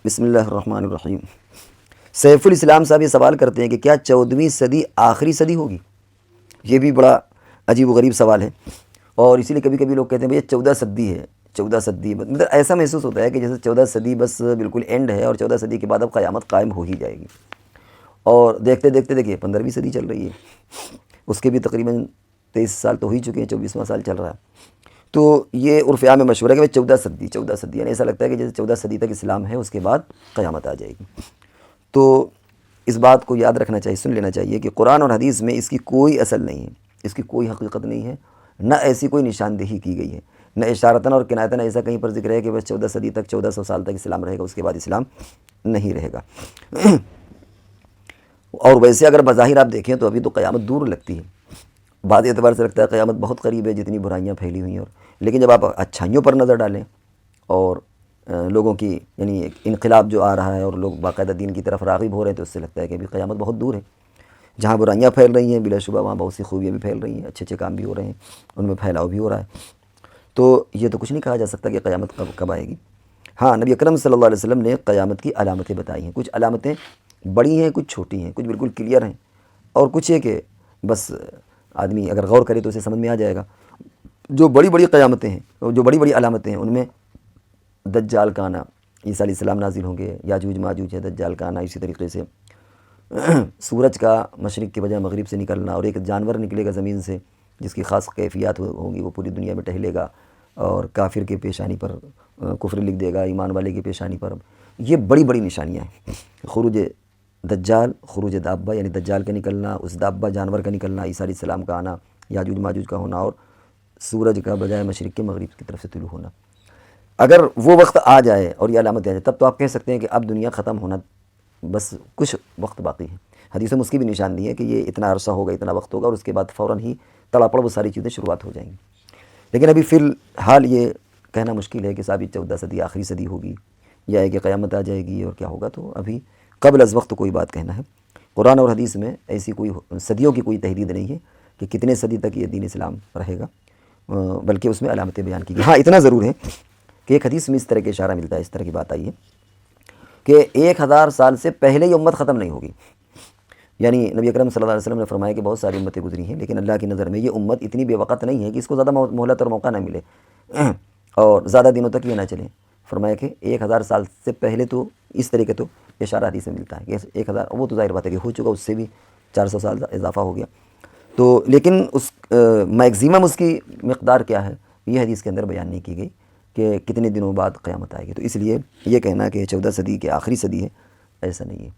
بسم اللہ الرحمن الرحیم۔ سیف الاسلام صاحب یہ سوال کرتے ہیں کہ کیا 14ویں صدی آخری صدی ہوگی؟ یہ بھی بڑا عجیب و غریب سوال ہے، اور اسی لیے کبھی کبھی لوگ کہتے ہیں بھئی 14 صدی ہے، 14 صدی مطلب ایسا محسوس ہوتا ہے کہ جیسے 14 صدی بس بالکل اینڈ ہے، اور 14 صدی کے بعد اب قیامت قائم ہو ہی جائے گی۔ اور دیکھتے دیکھتے دیکھیے 15ویں صدی چل رہی ہے، اس کے بھی تقریباً 23 سال تو ہو ہی چکے ہیں، 24واں سال چل رہا ہے۔ تو یہ عرف عام میں مشہور ہے کہ 14 صدی یعنی ایسا لگتا ہے کہ جیسے 14 صدی تک اسلام ہے، اس کے بعد قیامت آ جائے گی۔ تو اس بات کو یاد رکھنا چاہیے، سن لینا چاہیے کہ قرآن اور حدیث میں اس کی کوئی اصل نہیں ہے، اس کی کوئی حقیقت نہیں ہے، نہ ایسی کوئی نشاندہی کی گئی ہے، نہ اشارتاً اور کنایتاً ایسا کہیں پر ذکر ہے کہ بس 14 صدی تک 1400 سال تک اسلام رہے گا، اس کے بعد اسلام نہیں رہے گا۔ اور ویسے اگر بظاہر آپ دیکھیں تو ابھی تو قیامت دور لگتی ہے، بعض اعتبار سے لگتا ہے قیامت بہت قریب ہے، جتنی برائیاں پھیلی ہوئی ہیں، اور لیکن جب آپ اچھائیوں پر نظر ڈالیں اور لوگوں کی یعنی ایک انقلاب جو آ رہا ہے اور لوگ باقاعدہ دین کی طرف راغب ہو رہے ہیں، تو اس سے لگتا ہے کہ ابھی قیامت بہت دور ہے۔ جہاں برائیاں پھیل رہی ہیں بلا شبہ وہاں بہت سی خوبیاں بھی پھیل رہی ہیں، اچھے اچھے کام بھی ہو رہے ہیں، ان میں پھیلاؤ بھی ہو رہا ہے۔ تو یہ تو کچھ نہیں کہا جا سکتا کہ قیامت کب آئے گی۔ ہاں، نبی اکرم صلی اللہ علیہ وسلم نے قیامت کی علامتیں بتائی ہیں، کچھ علامتیں بڑی ہیں، کچھ چھوٹی ہیں، کچھ بالکل کلیئر ہیں، اور کچھ یہ کہ بس آدمی اگر غور کرے تو اسے سمجھ میں آ جائے گا۔ جو بڑی بڑی قیامتیں ہیں، جو بڑی بڑی علامتیں ہیں، ان میں دجال کا آنا، عیسیٰ علیہ السلام نازل ہوں گے، یاجوج ماجوج ہے، دجال کا آنا، اسی طریقے سے سورج کا مشرق کے بجائے مغرب سے نکلنا، اور ایک جانور نکلے گا زمین سے جس کی خاص کیفیات ہوں گی، وہ پوری دنیا میں ٹہلے گا اور کافر کے پیشانی پر کفر لکھ دے گا، ایمان والے کی پیشانی پر۔ یہ بڑی بڑی نشانیاں ہیں۔ خروج دجال، خروج دابہ یعنی دجال کا نکلنا، اس دابہ جانور کا نکلنا، عیسیٰ علیہ السلام کا آنا، یاجوج ماجوج کا ہونا، اور سورج کا بجائے مشرق کے مغرب کی طرف سے طلوع ہونا۔ اگر وہ وقت آ جائے اور یہ علامت آ جائے، تب تو آپ کہہ سکتے ہیں کہ اب دنیا ختم ہونا بس کچھ وقت باقی ہے۔ حدیثوں میں اس کی بھی نشاندہی ہے کہ یہ اتنا عرصہ ہوگا، اتنا وقت ہوگا، اور اس کے بعد فوراً ہی تڑا پڑ وہ ساری چیزیں شروعات ہو جائیں گی۔ لیکن ابھی فی الحال یہ کہنا مشکل ہے کہ صاحب 14 صدی آخری صدی ہوگی، یا ہے کہ قیامت آ جائے گی اور کیا ہوگا، تو ابھی قبل از وقت کوئی بات کہنا ہے۔ قرآن اور حدیث میں ایسی کوئی صدیوں کی کوئی تحدید نہیں ہے کہ کتنے صدی تک یہ دین اسلام رہے گا، بلکہ اس میں علامتیں بیان کی گئی۔ ہاں، اتنا ضرور ہے کہ ایک حدیث میں اس طرح کے اشارہ ملتا ہے، اس طرح کی بات آئی ہے کہ 1000 سال سے پہلے یہ امت ختم نہیں ہوگی۔ یعنی نبی اکرم صلی اللہ علیہ وسلم نے فرمایا کہ بہت ساری امتیں گزری ہیں، لیکن اللہ کی نظر میں یہ امت اتنی بے وقت نہیں ہے کہ اس کو زیادہ مہلت اور موقع نہ ملے اور زیادہ دنوں تک یہ نہ چلے۔ فرمایا کہ 1000 سال سے پہلے تو اس طریقے تو اشارہ حدیث سے ملتا ہے کہ 1000، وہ تو ظاہر بات ہے کہ ہو چکا، اس سے بھی 400 سال اضافہ ہو گیا تو، لیکن اس میکزیمم اس کی مقدار کیا ہے یہ حدیث کے اندر بیان نہیں کی گئی کہ کتنے دنوں بعد قیامت آئے گی۔ تو اس لیے یہ کہنا کہ 14 صدی کے آخری صدی ہے، ایسا نہیں ہے۔